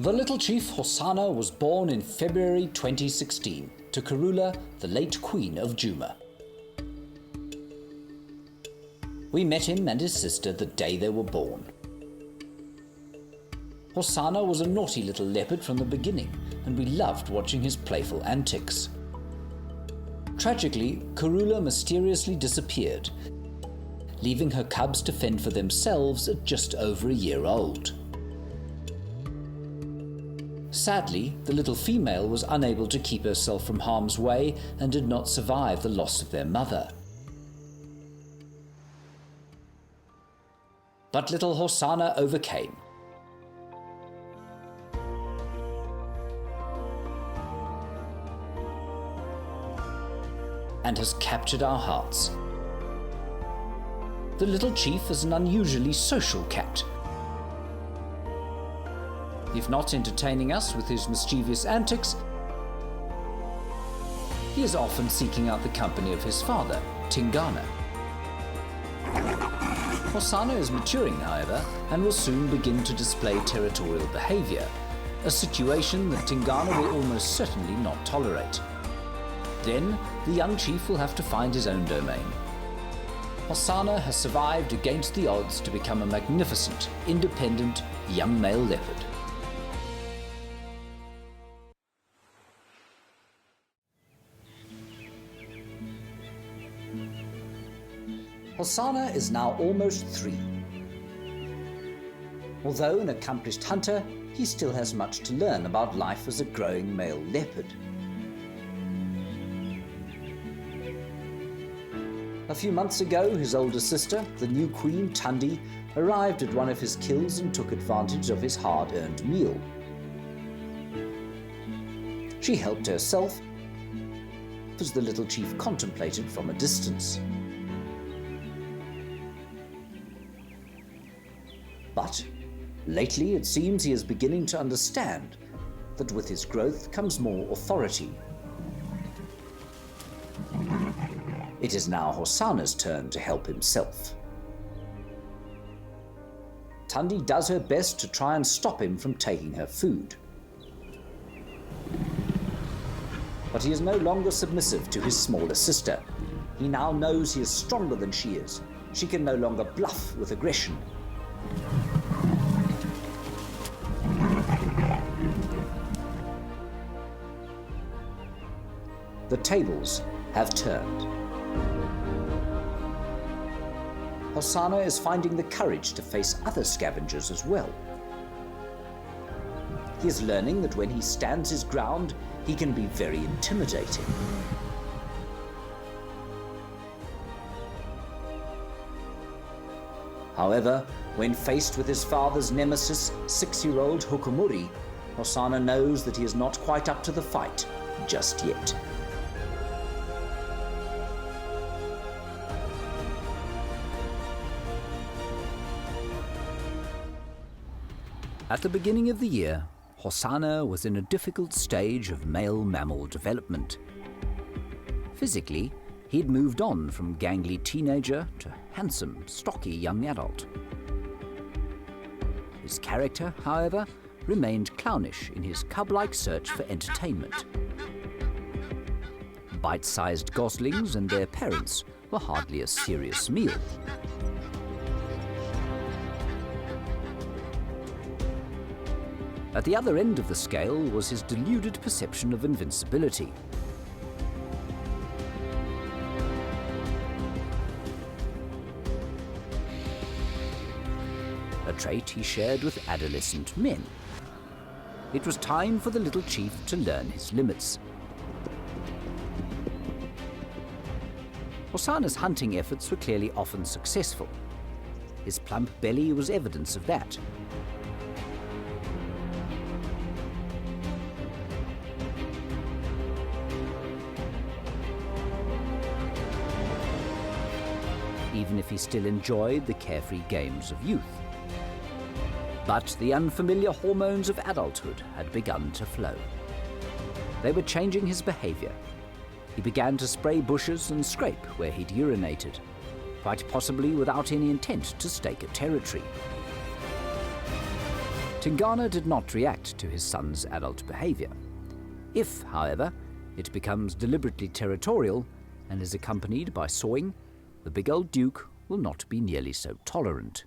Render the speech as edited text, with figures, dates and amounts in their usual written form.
The little chief Hosanna was born in February 2016 to Karula, the late Queen of Juma. We met him and his sister the day they were born. Hosanna was a naughty little leopard from the beginning, and we loved watching his playful antics. Tragically, Karula mysteriously disappeared, leaving her cubs to fend for themselves at just over a year old. Sadly, the little female was unable to keep herself from harm's way and did not survive the loss of their mother. But little Hosanna overcame. And has captured our hearts. The little chief is an unusually social cat. If not entertaining us with his mischievous antics, he is often seeking out the company of his father, Tingana. Hosanna is maturing, however, and will soon begin to display territorial behavior, a situation that Tingana will almost certainly not tolerate. Then, the young chief will have to find his own domain. Hosanna has survived against the odds to become a magnificent, independent, young male leopard. Hosanna is now almost 3. Although an accomplished hunter, he still has much to learn about life as a growing male leopard. A few months ago, his older sister, the new queen Tundi, arrived at one of his kills and took advantage of his hard-earned meal. She helped herself as the little chief contemplated from a distance. But lately it seems he is beginning to understand that with his growth comes more authority. It is now Hosanna's turn to help himself. Tundi does her best to try and stop him from taking her food. But he is no longer submissive to his smaller sister. He now knows he is stronger than she is. She can no longer bluff with aggression. The tables have turned. Hosanna is finding the courage to face other scavengers as well. He is learning that when he stands his ground, he can be very intimidating. However, when faced with his father's nemesis, 6-year-old Hukumuri, Hosanna knows that he is not quite up to the fight just yet. At the beginning of the year, Hosanna was in a difficult stage of male mammal development. Physically, he'd moved on from gangly teenager to handsome, stocky young adult. His character, however, remained clownish in his cub-like search for entertainment. Bite-sized goslings and their parents were hardly a serious meal. At the other end of the scale was his deluded perception of invincibility. A trait he shared with adolescent men. It was time for the little chief to learn his limits. Hosanna's hunting efforts were clearly often successful. His plump belly was evidence of that. Even if he still enjoyed the carefree games of youth. But the unfamiliar hormones of adulthood had begun to flow. They were changing his behavior. He began to spray bushes and scrape where he'd urinated, quite possibly without any intent to stake a territory. Tingana did not react to his son's adult behavior. If, however, it becomes deliberately territorial and is accompanied by sawing, the big old duke will not be nearly so tolerant.